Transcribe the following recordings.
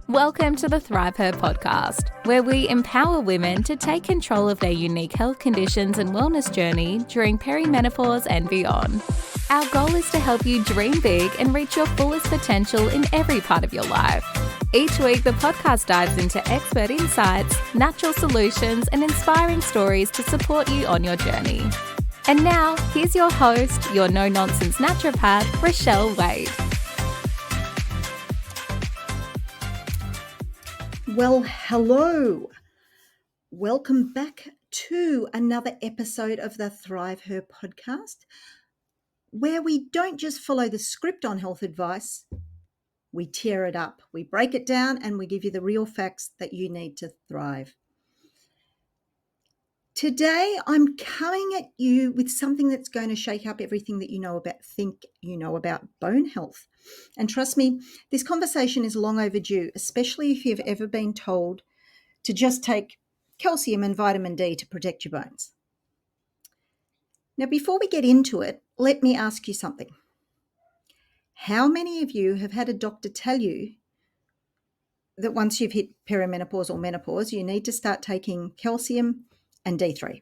Welcome to the ThriveHer Podcast, where we empower women to take control of their unique health conditions and wellness journey during perimenopause and beyond. Our goal is to help you dream big and reach your fullest potential in every part of your life. Each week, the podcast dives into expert insights, natural solutions, and inspiring stories to support you on your journey. And now, here's your host, your no-nonsense naturopath, Rochelle Waite. Well, hello. Welcome back to another episode of the ThriveHer Podcast, where we don't just follow the script on health advice, we tear it up, we break it down, and we give you the real facts that you need to thrive. Today, I'm coming at you with something that's going to shake up everything that you know about bone health. And trust me, this conversation is long overdue, especially if you've ever been told to just take calcium and vitamin D to protect your bones. Now, before we get into it, let me ask you something. How many of you have had a doctor tell you that once you've hit perimenopause or menopause, you need to start taking calcium and D3?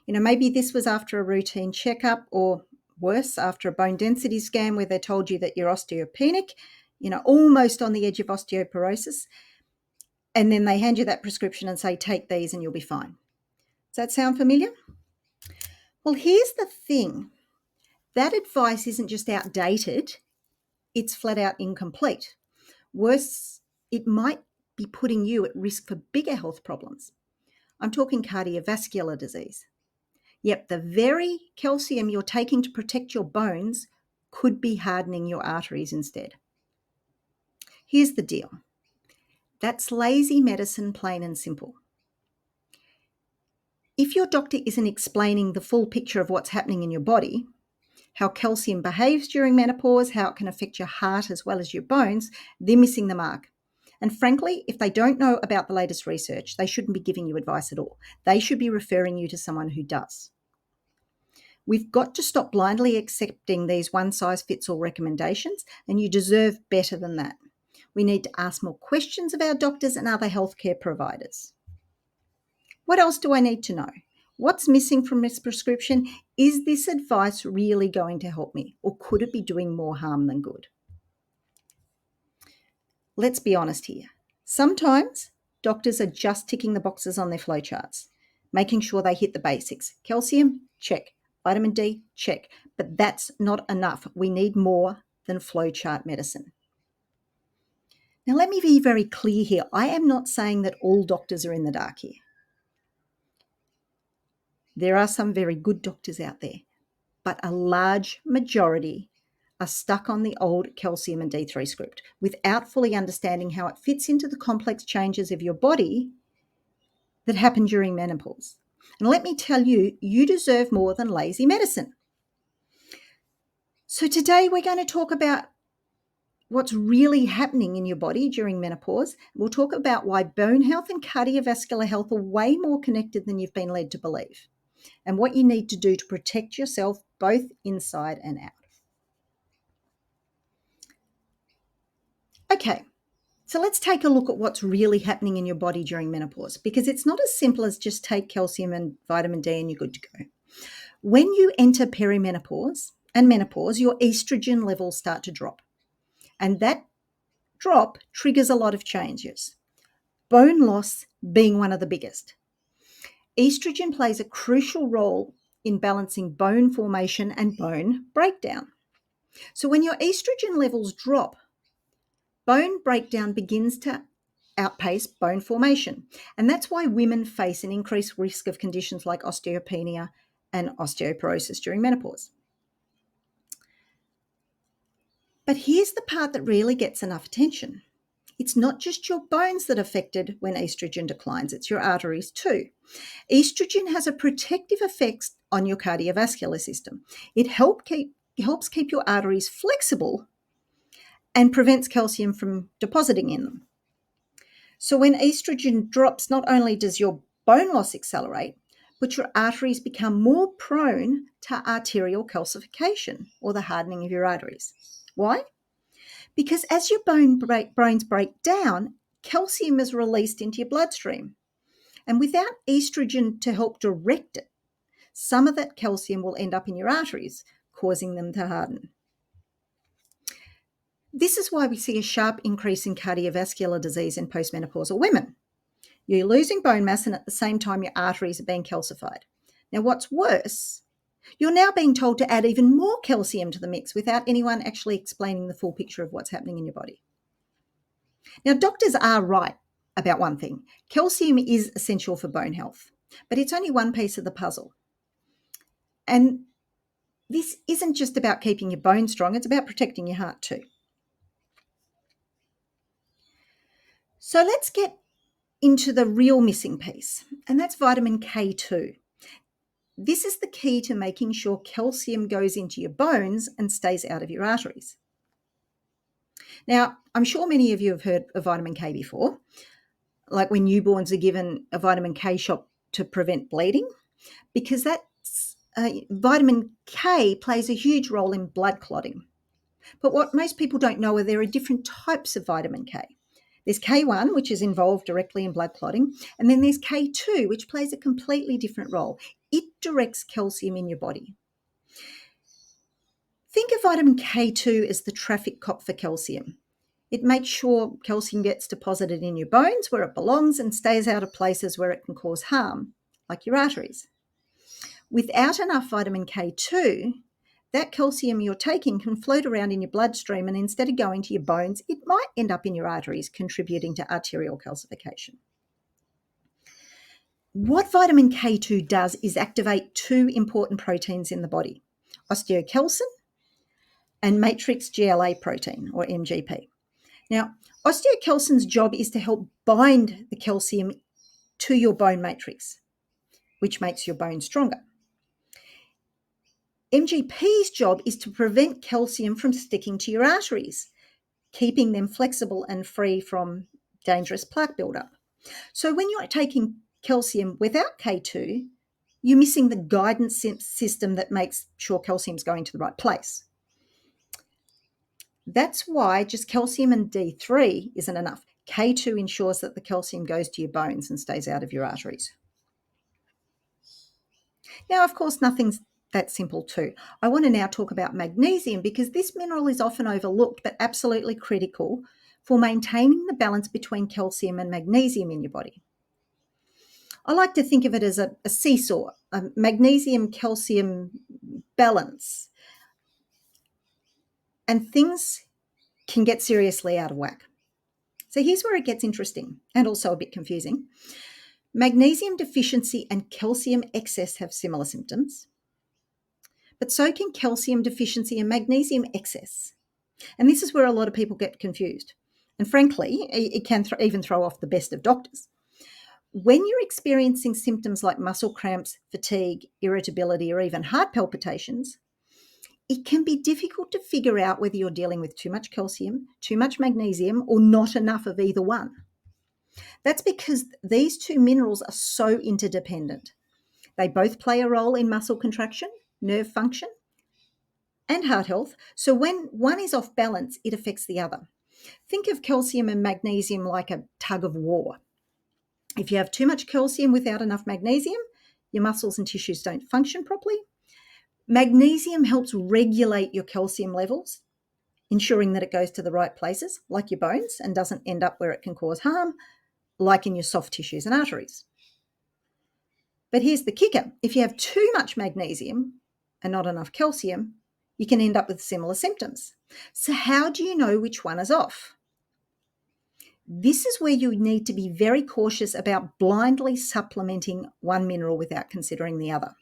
Maybe this was after a routine checkup, or worse, after a bone density scan where they told you that you're osteopenic, almost on the edge of osteoporosis. And then they hand you that prescription and say, take these and you'll be fine. Does that sound familiar? Well, here's the thing. That advice isn't just outdated, it's flat out incomplete. Worse, it might be putting you at risk for bigger health problems. I'm talking cardiovascular disease. Yep, the very calcium you're taking to protect your bones could be hardening your arteries instead. Here's the deal. That's lazy medicine, plain and simple. If your doctor isn't explaining the full picture of what's happening in your body, how calcium behaves during menopause, how it can affect your heart as well as your bones, they're missing the mark. And frankly, if they don't know about the latest research, they shouldn't be giving you advice at all. They should be referring you to someone who does. We've got to stop blindly accepting these one-size-fits-all recommendations, and you deserve better than that. We need to ask more questions of our doctors and other healthcare providers. What else do I need to know? What's missing from this prescription? Is this advice really going to help me, or could it be doing more harm than good? Let's be honest here. Sometimes doctors are just ticking the boxes on their flowcharts, making sure they hit the basics. Calcium, check. Vitamin D, check. But that's not enough. We need more than flowchart medicine. Now, let me be very clear here. I am not saying that all doctors are in the dark here. There are some very good doctors out there, but a large majority are stuck on the old calcium and D3 script without fully understanding how it fits into the complex changes of your body that happen during menopause. And let me tell you, you deserve more than lazy medicine. So today we're going to talk about what's really happening in your body during menopause. We'll talk about why bone health and cardiovascular health are way more connected than you've been led to believe, and what you need to do to protect yourself both inside and out. Okay, so let's take a look at what's really happening in your body during menopause, because it's not as simple as just take calcium and vitamin D and you're good to go. When you enter perimenopause and menopause, your estrogen levels start to drop. And that drop triggers a lot of changes, bone loss being one of the biggest. Estrogen plays a crucial role in balancing bone formation and bone breakdown. So when your estrogen levels drop, bone breakdown begins to outpace bone formation. And that's why women face an increased risk of conditions like osteopenia and osteoporosis during menopause. But here's the part that really gets enough attention. It's not just your bones that are affected when estrogen declines, it's your arteries too. Estrogen has a protective effect on your cardiovascular system. It helps keep your arteries flexible and prevents calcium from depositing in them. So when estrogen drops, not only does your bone loss accelerate, but your arteries become more prone to arterial calcification, or the hardening of your arteries. Why? Because as your bones break down, calcium is released into your bloodstream. And without estrogen to help direct it, some of that calcium will end up in your arteries, causing them to harden. This is why we see a sharp increase in cardiovascular disease in postmenopausal women. You're losing bone mass, and at the same time, your arteries are being calcified. Now, what's worse, you're now being told to add even more calcium to the mix without anyone actually explaining the full picture of what's happening in your body. Now, doctors are right about one thing. Calcium is essential for bone health, but it's only one piece of the puzzle. And this isn't just about keeping your bones strong, it's about protecting your heart too. So let's get into the real missing piece, and that's vitamin K2. This is the key to making sure calcium goes into your bones and stays out of your arteries. Now, I'm sure many of you have heard of vitamin K before, like when newborns are given a vitamin K shot to prevent bleeding, because vitamin K plays a huge role in blood clotting. But what most people don't know are there are different types of vitamin K. There's K1, which is involved directly in blood clotting, and then there's K2, which plays a completely different role. It directs calcium in your body. Think of vitamin K2 as the traffic cop for calcium. It makes sure calcium gets deposited in your bones where it belongs and stays out of places where it can cause harm, like your arteries. Without enough vitamin K2, that calcium you're taking can float around in your bloodstream, and instead of going to your bones, it might end up in your arteries, contributing to arterial calcification. What vitamin K2 does is activate two important proteins in the body, osteocalcin and matrix GLA protein, or MGP. Now, osteocalcin's job is to help bind the calcium to your bone matrix, which makes your bone stronger. MGP's job is to prevent calcium from sticking to your arteries, keeping them flexible and free from dangerous plaque buildup. So when you're taking calcium without K2, you're missing the guidance system that makes sure calcium's going to the right place. That's why just calcium and D3 isn't enough. K2 ensures that the calcium goes to your bones and stays out of your arteries. Now, of course, nothing's that simple too. I want to now talk about magnesium, because this mineral is often overlooked but absolutely critical for maintaining the balance between calcium and magnesium in your body. I like to think of it as a seesaw, a magnesium-calcium balance. And things can get seriously out of whack. So here's where it gets interesting and also a bit confusing. Magnesium deficiency and calcium excess have similar symptoms, but so can calcium deficiency and magnesium excess. And this is where a lot of people get confused. And frankly, it can even throw off the best of doctors. When you're experiencing symptoms like muscle cramps, fatigue, irritability, or even heart palpitations, it can be difficult to figure out whether you're dealing with too much calcium, too much magnesium, or not enough of either one. That's because these two minerals are so interdependent. They both play a role in muscle contraction, nerve function, and heart health. So when one is off balance, it affects the other. Think of calcium and magnesium like a tug of war. If you have too much calcium without enough magnesium, your muscles and tissues don't function properly. Magnesium helps regulate your calcium levels, ensuring that it goes to the right places, like your bones, and doesn't end up where it can cause harm, like in your soft tissues and arteries. But here's the kicker. If you have too much magnesium and not enough calcium, you can end up with similar symptoms. So how do you know which one is off? This is where you need to be very cautious about blindly supplementing one mineral without considering the other.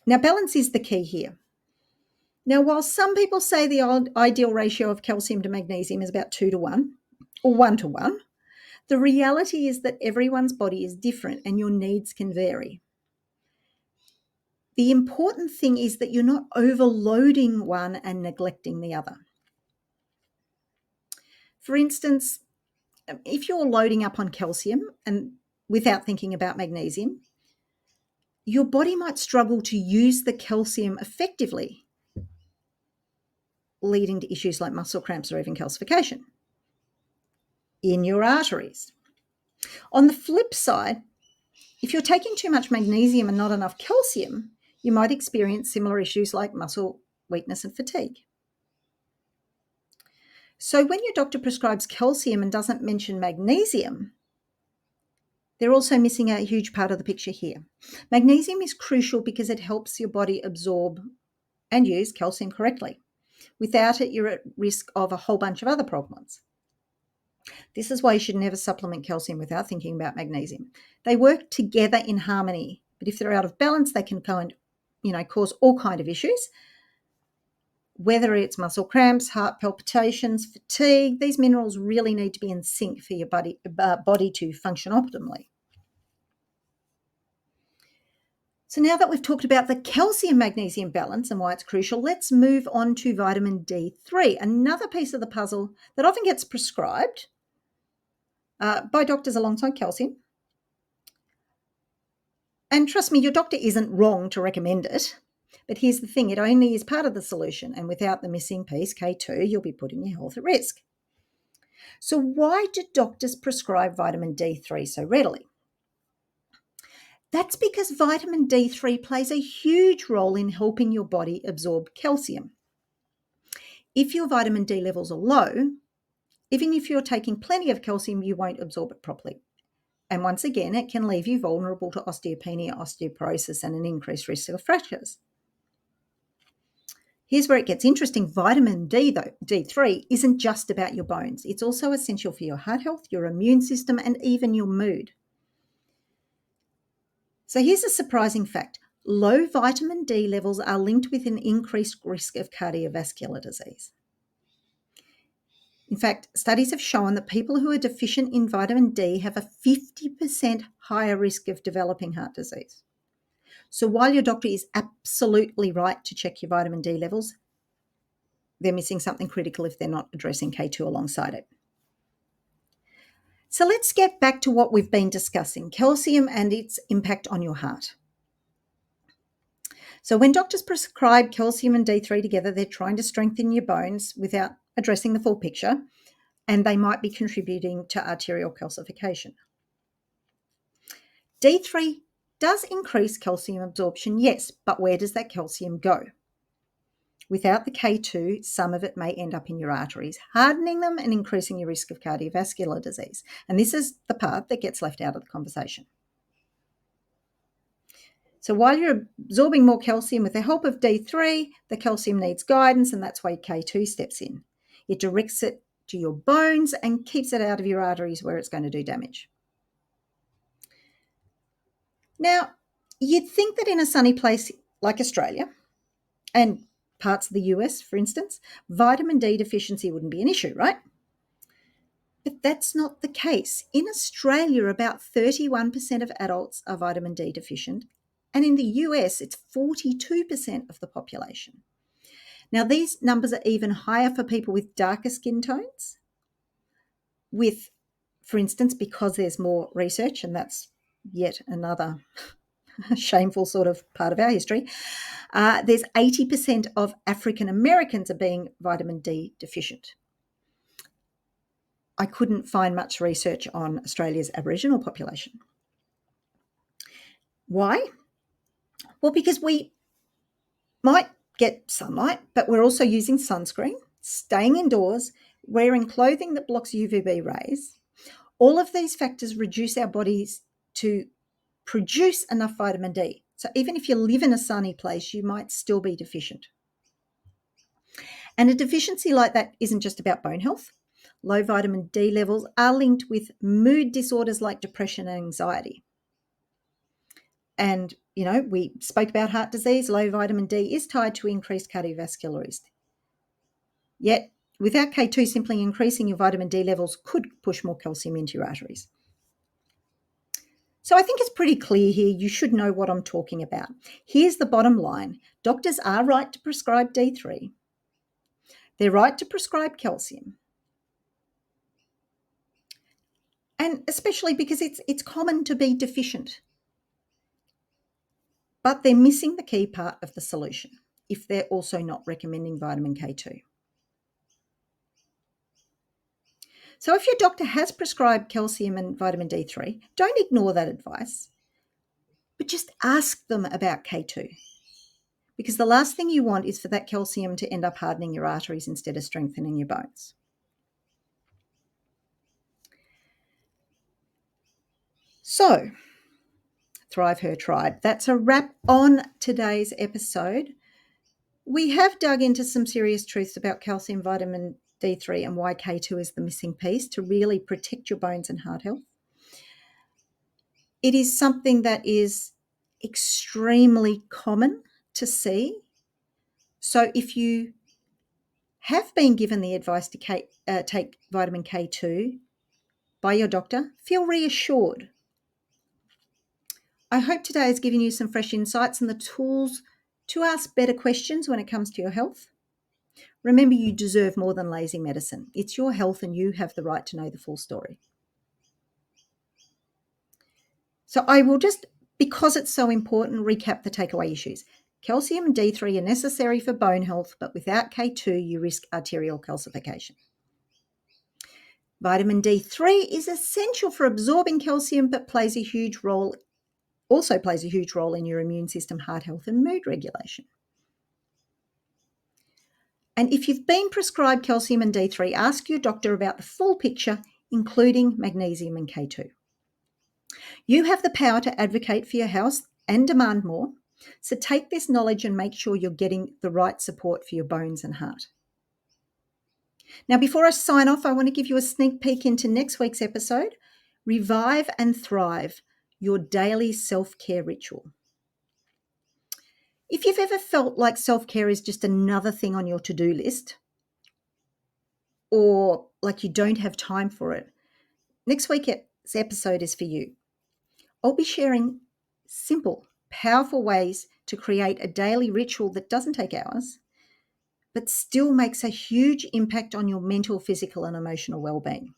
Now, balance is the key here. Now, while some people say the ideal ratio of calcium to magnesium is about 2:1 or 1:1, the reality is that everyone's body is different and your needs can vary. The important thing is that you're not overloading one and neglecting the other. For instance, if you're loading up on calcium and without thinking about magnesium, your body might struggle to use the calcium effectively. leading to issues like muscle cramps or even calcification in your arteries. On the flip side, if you're taking too much magnesium and not enough calcium, you might experience similar issues like muscle weakness and fatigue. So when your doctor prescribes calcium and doesn't mention magnesium, they're also missing a huge part of the picture here. Magnesium is crucial because it helps your body absorb and use calcium correctly. Without it, you're at risk of a whole bunch of other problems. This is why you should never supplement calcium without thinking about magnesium. They work together in harmony, but if they're out of balance, they can cause all kinds of issues. Whether it's muscle cramps, heart palpitations, fatigue, these minerals really need to be in sync for your body to function optimally. So now that we've talked about the calcium-magnesium balance and why it's crucial, let's move on to vitamin D3, another piece of the puzzle that often gets prescribed by doctors alongside calcium. And trust me, your doctor isn't wrong to recommend it. But here's the thing, it only is part of the solution. And without the missing piece, K2, you'll be putting your health at risk. So why do doctors prescribe vitamin D3 so readily? That's because vitamin D3 plays a huge role in helping your body absorb calcium. If your vitamin D levels are low, even if you're taking plenty of calcium, you won't absorb it properly. And once again, it can leave you vulnerable to osteopenia, osteoporosis, and an increased risk of fractures. Here's where it gets interesting. Vitamin D, though, D3, isn't just about your bones. It's also essential for your heart health, your immune system, and even your mood. So here's a surprising fact. Low vitamin D levels are linked with an increased risk of cardiovascular disease. In fact, studies have shown that people who are deficient in vitamin D have a 50% higher risk of developing heart disease. So while your doctor is absolutely right to check your vitamin D levels, they're missing something critical if they're not addressing K2 alongside it. So let's get back to what we've been discussing, calcium and its impact on your heart. So when doctors prescribe calcium and D3 together, they're trying to strengthen your bones without addressing the full picture, and they might be contributing to arterial calcification. D3 does increase calcium absorption, yes, but where does that calcium go? Without the K2, some of it may end up in your arteries, hardening them and increasing your risk of cardiovascular disease. And this is the part that gets left out of the conversation. So while you're absorbing more calcium with the help of D3, the calcium needs guidance, and that's why K2 steps in. It directs it to your bones and keeps it out of your arteries where it's going to do damage. Now, you'd think that in a sunny place like Australia, and parts of the US, for instance, vitamin D deficiency wouldn't be an issue, right? But that's not the case. In Australia, about 31% of adults are vitamin D deficient, and in the US, it's 42% of the population. Now, these numbers are even higher for people with darker skin tones, for instance, because there's more research, and that's yet another shameful sort of part of our history. There's 80% of African Americans are being vitamin D deficient. I couldn't find much research on Australia's Aboriginal population. Why? Well, because we might get sunlight, but we're also using sunscreen, staying indoors, wearing clothing that blocks UVB rays. All of these factors reduce our bodies to produce enough vitamin D. So even if you live in a sunny place, you might still be deficient. And a deficiency like that isn't just about bone health. Low vitamin D levels are linked with mood disorders like depression and anxiety. And, we spoke about heart disease. Low vitamin D is tied to increased cardiovascular risk. Yet, without K2, simply increasing your vitamin D levels could push more calcium into your arteries. So I think it's pretty clear here. You should know what I'm talking about. Here's the bottom line. Doctors are right to prescribe D3. They're right to prescribe calcium. And especially because it's common to be deficient. But they're missing the key part of the solution if they're also not recommending vitamin K2. So if your doctor has prescribed calcium and vitamin D3, don't ignore that advice, but just ask them about K2. Because the last thing you want is for that calcium to end up hardening your arteries instead of strengthening your bones. So, ThriveHer Tribe, that's a wrap on today's episode. We have dug into some serious truths about calcium, vitamin D3 and why K2 is the missing piece to really protect your bones and heart health. It is something that is extremely common to see. So if you have been given the advice to take vitamin K2 by your doctor, feel reassured. I hope today has given you some fresh insights and the tools to ask better questions when it comes to your health. Remember, you deserve more than lazy medicine. It's your health and you have the right to know the full story. So I will just, because it's so important, recap the takeaway issues. Calcium and D3 are necessary for bone health, but without K2, you risk arterial calcification. Vitamin D3 is essential for absorbing calcium, but plays a huge role in your immune system, heart health, and mood regulation. And if you've been prescribed calcium and D3, ask your doctor about the full picture, including magnesium and K2. You have the power to advocate for your health and demand more, so take this knowledge and make sure you're getting the right support for your bones and heart. Now, before I sign off, I want to give you a sneak peek into next week's episode, Revive and Thrive, your daily self-care ritual. If you've ever felt like self-care is just another thing on your to-do list, or like you don't have time for it, next week's episode is for you. I'll be sharing simple, powerful ways to create a daily ritual that doesn't take hours, but still makes a huge impact on your mental, physical, and emotional well-being.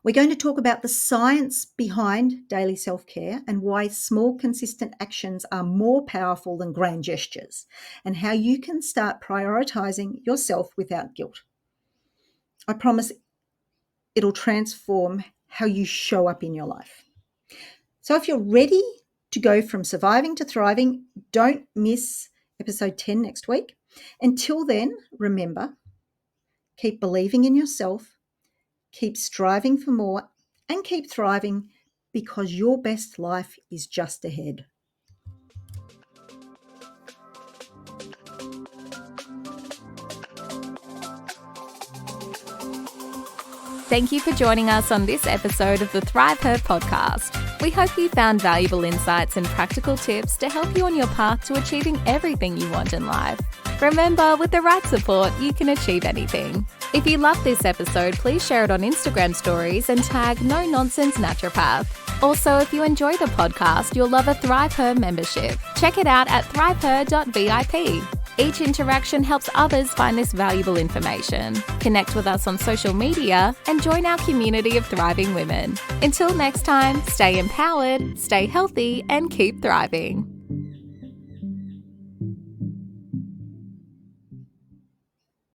We're going to talk about the science behind daily self-care and why small, consistent actions are more powerful than grand gestures, and how you can start prioritizing yourself without guilt. I promise it'll transform how you show up in your life. So if you're ready to go from surviving to thriving, don't miss episode 10 next week. Until then, remember, keep believing in yourself, keep striving for more, and keep thriving, because your best life is just ahead. Thank you for joining us on this episode of the ThriveHer Podcast. We hope you found valuable insights and practical tips to help you on your path to achieving everything you want in life. Remember, with the right support, you can achieve anything. If you love this episode, please share it on Instagram stories and tag No Nonsense Naturopath. Also, if you enjoy the podcast, you'll love a ThriveHer membership. Check it out at thriveher.vip. Each interaction helps others find this valuable information. Connect with us on social media and join our community of thriving women. Until next time, stay empowered, stay healthy, and keep thriving.